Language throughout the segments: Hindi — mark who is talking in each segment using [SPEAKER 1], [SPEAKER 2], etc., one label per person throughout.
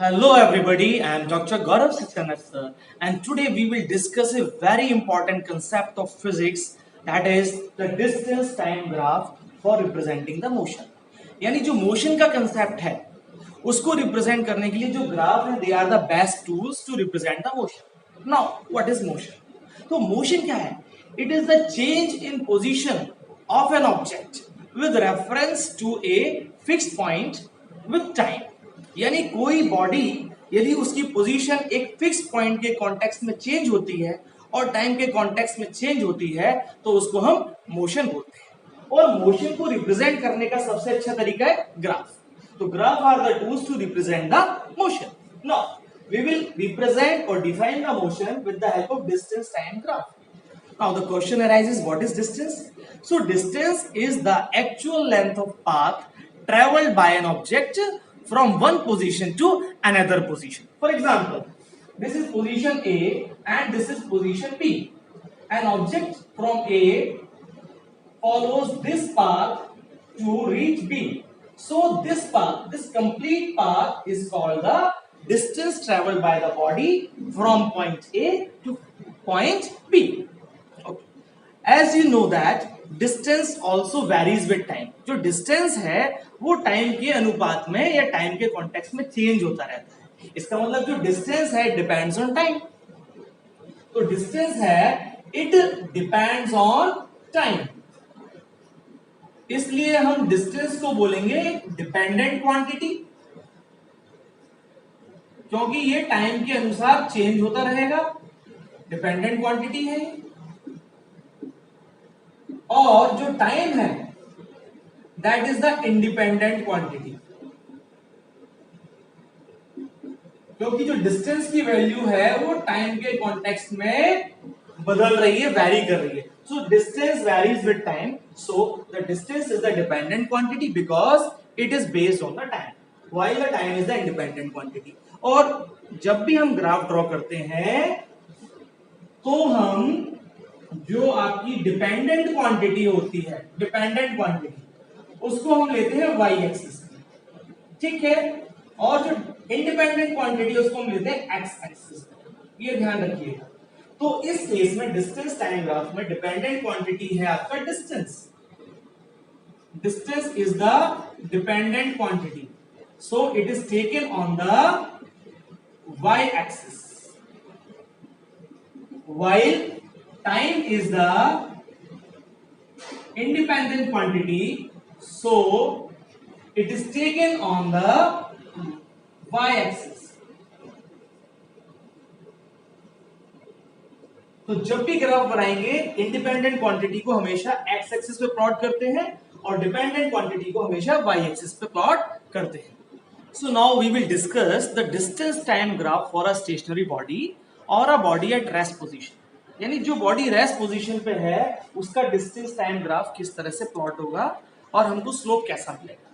[SPEAKER 1] Hello everybody, I am Dr. Gaurav Saxena sir, and today we will discuss a very important concept of physics, that is the distance time graph for representing the motion. यानी जो मोशन का कंसेप्ट है उसको रिप्रेजेंट करने के लिए जो ग्राफ है they are the best tools to represent the motion. Now what is motion? तो मोशन क्या है? It is the change in position of an object with reference to a fixed point with time. यानी कोई बॉडी यदि उसकी पोजीशन एक फिक्स पॉइंट के कॉन्टेक्स्ट में चेंज होती है और टाइम के कॉन्टेक्स्ट में चेंज होती है तो उसको हम मोशन बोलते हैं. और मोशन को रिप्रेजेंट करने का सबसे अच्छा तरीका है ग्राफ. तो graph are the tools to represent the motion. Now we will represent और define the motion with the help of distance time graph. Now the question arises, what is distance? So distance is the actual length of path traveled by an object from one position to another position. For example, this is position A and this is position B. An object from A follows this path to reach B. So this path, this complete path is called the distance traveled by the body from point A to point B. As you know that distance also varies with time. जो distance है वो time के अनुपात में या time के context में change होता रहता है. इसका मतलब जो distance है depends on time. तो distance है it depends on time. इसलिए हम distance को बोलेंगे dependent quantity, क्योंकि ये time के अनुसार change होता रहेगा. dependent quantity है. और जो टाइम है that is the independent quantity, क्योंकि जो डिस्टेंस की वैल्यू है वो टाइम के कॉन्टेक्स्ट में बदल रही है, वैरी कर रही है. So distance varies with time. So the distance is the dependent quantity because it is based on the time, while the time is the independent quantity. और जब भी हम ग्राफ ड्रॉ करते हैं तो हम जो आपकी डिपेंडेंट क्वांटिटी होती है, डिपेंडेंट क्वांटिटी, उसको हम लेते हैं वाई एक्सिस पे, ठीक है. और जो इंडिपेंडेंट क्वांटिटी उसको हम लेते हैं एक्स एक्सिस पे. ये ध्यान रखिएगा. तो इस केस में डिस्टेंस टाइम ग्राफ में डिपेंडेंट क्वांटिटी है आपका distance. Distance is the dependent quantity, so it is taken on the Y axis, while time is the independent quantity, so it is taken on the y axis. तो जब भी ग्राफ बनाएंगे इंडिपेंडेंट क्वांटिटी को हमेशा एक्स एक्सिस पे प्लॉट करते हैं और डिपेंडेंट क्वांटिटी को हमेशा वाई एक्सिस पे प्लॉट करते हैं. So now we will discuss the distance time graph for a stationary body और a body at rest position. यानी जो बॉडी रेस्ट पोजीशन पे है उसका डिस्टेंस टाइम ग्राफ किस तरह से प्लॉट होगा और हमको स्लोप कैसा मिलेगा.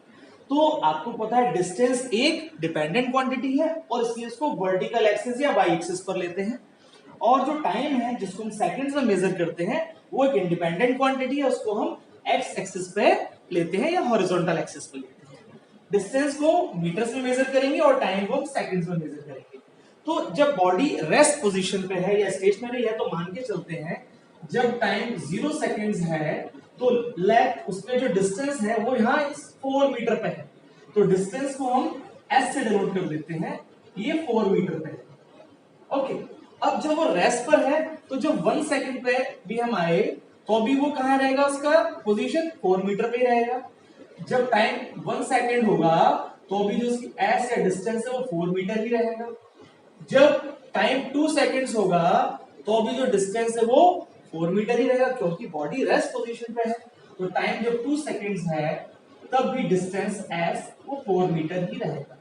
[SPEAKER 1] तो आपको पता है डिस्टेंस एक डिपेंडेंट क्वांटिटी है और इसलिए इसको वर्टिकल एक्सिस या वाई एक्सिस पर लेते हैं. और जो टाइम है जिसको हम सेकंड्स में मेजर करते हैं वो एक इंडिपेंडेंट क्वांटिटी है, उसको हम एक्स एक्सिस पे लेते हैं या हॉरिजॉन्टल एक्सिस पे लेते हैं. डिस्टेंस को मीटर्स में मेजर करेंगे और टाइम को हम सेकंड्स में मेजर करेंगे. तो जब बॉडी रेस्ट पोजीशन पे है या स्टेशनरी है तो मान के चलते हैं जब टाइम 0 सेकंड्स है तो लेंथ उसमें जो डिस्टेंस है वो यहाँ 4 मीटर पे है. तो डिस्टेंस को हम एस से डिनोट कर देते हैं, ये 4 मीटर पे है. ओके. अब जब वो रेस्ट पर है तो जब 1 सेकंड पे भी हम आए तो भी वो कहाँ रहेगा, उसका पोजीशन 4 मीटर पे रहेगा. जब टाइम 1 सेकंड होगा तो भी जो उसकी एस या डिस्टेंस है वो 4 मीटर ही रहेगा. जब टाइम 2 सेकंड्स होगा तो भी जो डिस्टेंस है वो 4 मीटर ही रहेगा, क्योंकि बॉडी रेस्ट पोजीशन पे है. तो टाइम जब 2 सेकंड्स है तब भी डिस्टेंस एस वो 4 मीटर ही रहेगा.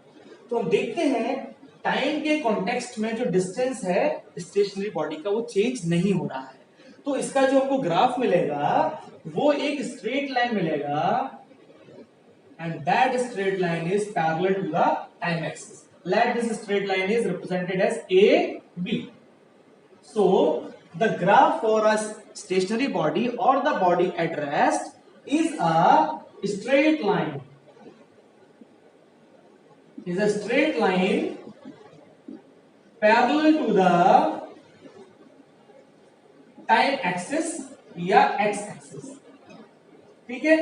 [SPEAKER 1] तो हम देखते हैं टाइम के कॉन्टेक्स्ट में जो डिस्टेंस है स्टेशनरी बॉडी का वो चेंज नहीं हो रहा है. तो इसका जो हमको ग्राफ मिलेगा वो एक स्ट्रेट लाइन मिलेगा and that straight line is parallel to the time axis. Let this straight line is represented as AB. So the graph for a stationary body or the body at rest is a straight line. Is a straight line parallel to the time axis या एक्स एक्सिस, ठीक है,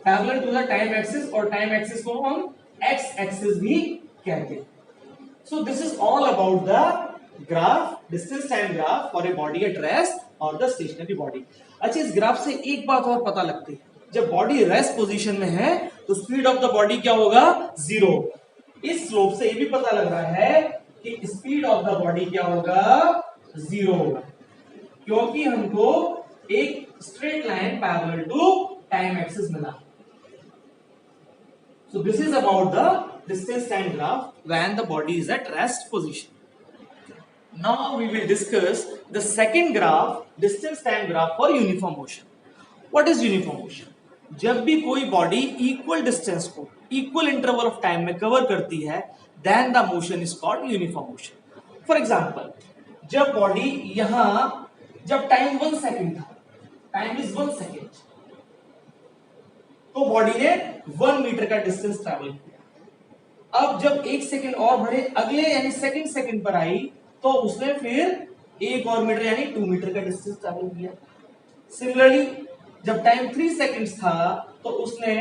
[SPEAKER 1] parallel to the time axis, और टाइम एक्सिस को हम एक्स एक्सिस भी कहते हैं. So this is all about the graph, distance time graph for a body at rest और द स्टेशनरी बॉडी. अच्छा, इस ग्राफ से एक बात और पता लगती है, जब बॉडी रेस्ट पोजीशन में है तो स्पीड ऑफ द बॉडी क्या होगा, 0. इस स्लोप से ये भी पता लग रहा है कि स्पीड ऑफ द बॉडी क्या होगा, 0 होगा, क्योंकि हमको एक straight line parallel to time axis मिला. So this is about the distance time graph when the body is at rest position. Now we will discuss the second graph, distance time graph for uniform motion. What is uniform motion? जब भी कोई बॉडी इक्वल डिस्टेंस को इक्वल इंटरवल ऑफ टाइम में कवर करती है, then the motion is called uniform motion. For example, जब बॉडी यहां, जब टाइम 1 सेकेंड था, टाइम इज 1 सेकेंड, तो बॉडी ने 1 मीटर का डिस्टेंस ट्रैवल किया. अब जब 1 सेकेंड और बढ़े, अगले यानी सेकेंड सेकेंड पर आई, तो उसने फिर 1 और मीटर यानी 2 मीटर का डिस्टेंस ट्रैवल किया. सिमिलरली जब टाइम 3 सेकेंड्स था तो उसने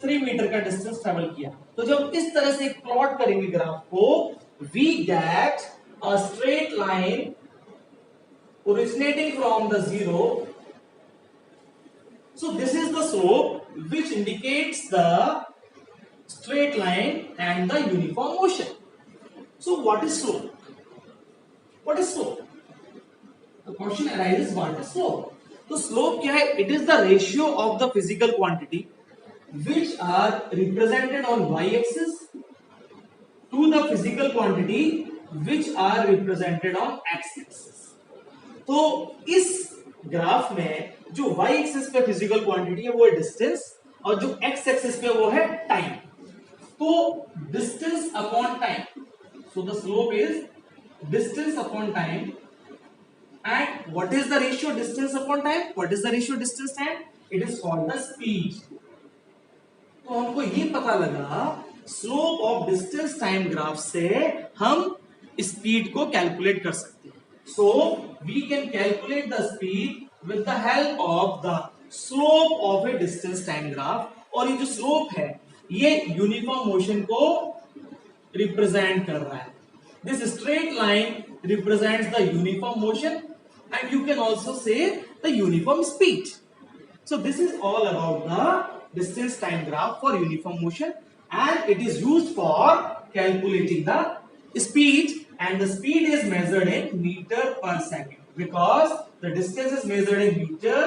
[SPEAKER 1] 3 मीटर का डिस्टेंस ट्रैवल किया. तो जब इस तरह से प्लॉट करेंगे ग्राफ को, we get a straight line originating from the 0. So this is the slope which indicates the straight line and the uniform motion. So what is slope? What is slope? The question arises, what is slope? So slope क्या है? It is the ratio of the physical quantity which are represented on y-axis to the physical quantity which are represented on x-axis. तो इस ग्राफ में जो y एक्सिस पे फिजिकल क्वांटिटी है वो है डिस्टेंस, और जो x एक्सिस पे वो है टाइम. तो distance upon time, so the slope is distance upon time. And what is the ratio distance upon time? What is the ratio distance time? It is called the speed. तो हमको ये पता लगा slope of distance time graph से हम स्पीड को कैलकुलेट कर सकते हैं. So we can calculate the speed with the help of the slope of a distance time graph. और ये जो slope है ये uniform motion को represent कर रहा है. This straight line represents the uniform motion and you can also say the uniform speed. So this is all about the distance time graph for uniform motion, and it is used for calculating the speed. And the speed is measured in meter per second, because the distance is measured in meter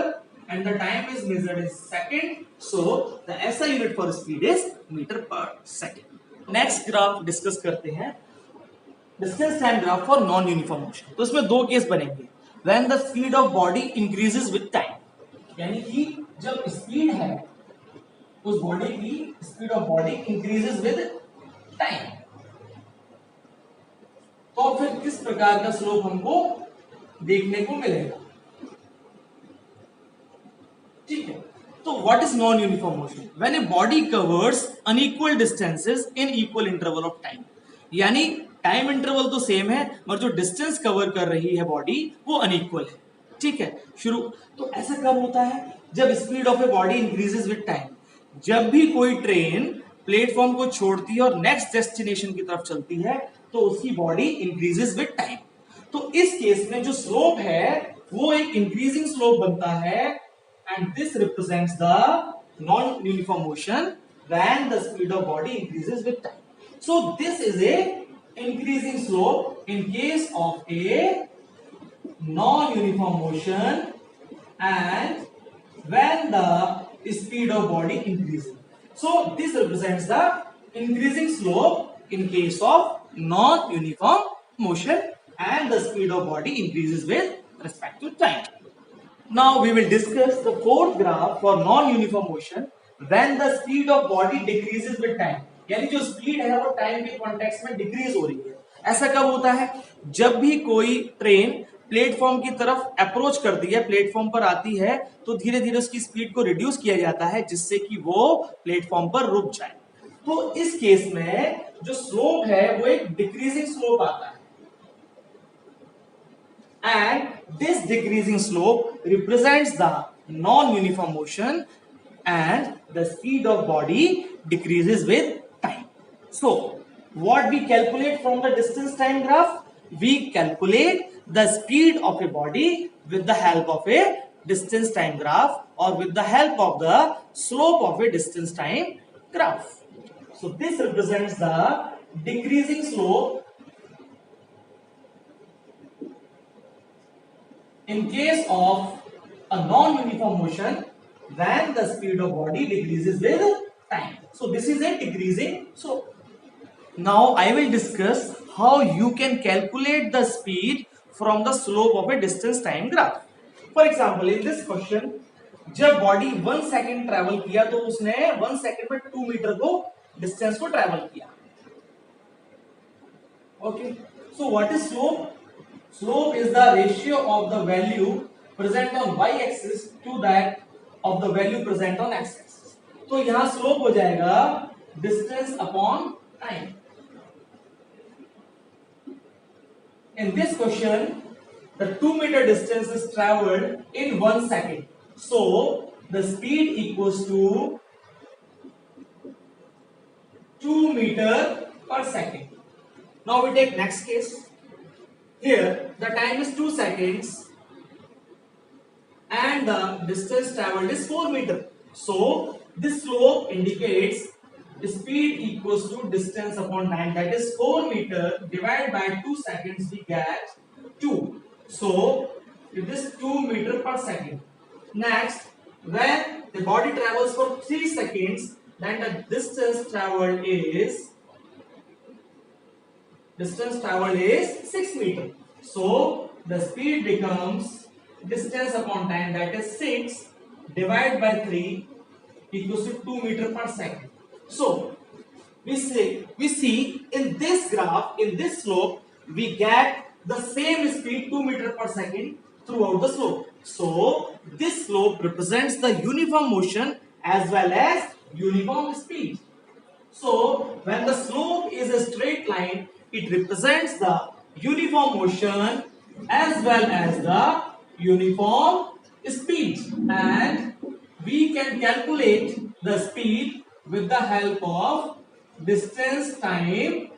[SPEAKER 1] and the time is measured in second. So the SI unit for speed is meter per second. Next graph discuss करते हैं distance time graph for non-uniform motion. तो इसमें 2 केस बनेंगे. When the speed of body increases with time, यानी कि जब स्पीड है उस बॉडी की speed of body increases with time, तो फिर किस प्रकार का स्लोप हमको देखने को मिलेगा. ठीक है, तो what is non uniform motion? When a body covers unequal distances in equal interval of time, यानी टाइम इंटरवल तो सेम है मगर जो डिस्टेंस कवर कर रही है बॉडी वो अनइक्वल है. ठीक है, शुरू तो ऐसा कब होता है? जब speed of a body increases with time. जब भी कोई ट्रेन प्लेटफॉर्म को छोड़ती है और नेक्स्ट डेस्टिनेशन की तरफ चलती है तो उसकी बॉडी इंक्रीजेस विद टाइम. तो इस केस में जो स्लोप है वो एक इंक्रीजिंग स्लोप बनता है, and this represents the non uniform motion when the speed of body increases with time. So this is a increasing slope in case of a non uniform motion and when the speed of body increases. So this represents the increasing slope in case of non-uniform motion, and the speed of body increases with respect to time. Now we will discuss the fourth graph for non-uniform motion when the speed of body decreases with time. यानी जो स्पीड है वो टाइम के कॉन्टेक्स्ट में डिक्रीज हो रही है. ऐसा कब होता है? जब भी कोई ट्रेन प्लेटफॉर्म की तरफ अप्रोच करती है, प्लेटफॉर्म पर आती है, तो धीरे धीरे उसकी स्पीड को रिड्यूस किया जाता है जिससे कि वो प्लेटफॉर्म पर रुक जाए. तो इस केस में जो स्लोप है वो एक डिक्रीजिंग स्लोप आता है. and this decreasing slope represents the non-uniform motion and the speed of body decreases with time. So what we calculate from the distance time graph? We calculate the speed of a body with the help of a distance time graph or with the help of the slope of a distance time graph. So this represents the decreasing slope in case of a non-uniform motion when the speed of body decreases with time. So this is a decreasing slope. Now I will discuss how you can calculate the speed from the slope of a distance time graph. For example, in this question, जब बॉडी 1 सेकंड ट्रेवल किया तो उसने 1 सेकंड में 2 मीटर को डिस्टेंस को ट्रेवल किया. Okay, so what is slope? Slope is the ratio of the value present on y-axis to that of the value present on x-axis. तो यहाँ slope हो जाएगा distance upon time. In this question, the 2 meter distance is traveled in 1 second. So the speed equals to 2 meter per second. Now we take next case. Here the time is 2 seconds and the distance traveled is 4 meter. So this slope indicates the speed equals to distance upon time, that is 4 meter divided by 2 seconds, we get 2. So it is 2 meter per second. Next, when the body travels for 3 seconds, then the distance traveled is 6 meter. So the speed becomes distance upon time, that is 6 divided by 3 equals to 2 meter per second. So we see in this graph, in this slope, we get the same speed 2 meter per second throughout the slope. So this slope represents the uniform motion as well as uniform speed. So when the slope is a straight line, it represents the uniform motion as well as the uniform speed, and we can calculate the speed with the help of distance time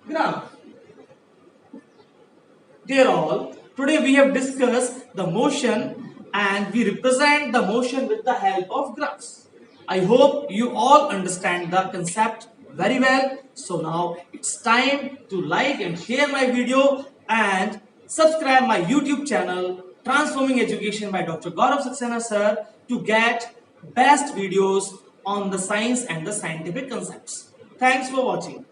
[SPEAKER 1] graph. Dear all, today we have discussed the motion and we represent the motion with the help of graphs. I hope you all understand the concept very well. So now it's time to like and share my video and subscribe my YouTube channel Transforming Education by Dr. Gaurav Saxena sir to get best videos on the science and the scientific concepts. Thanks for watching.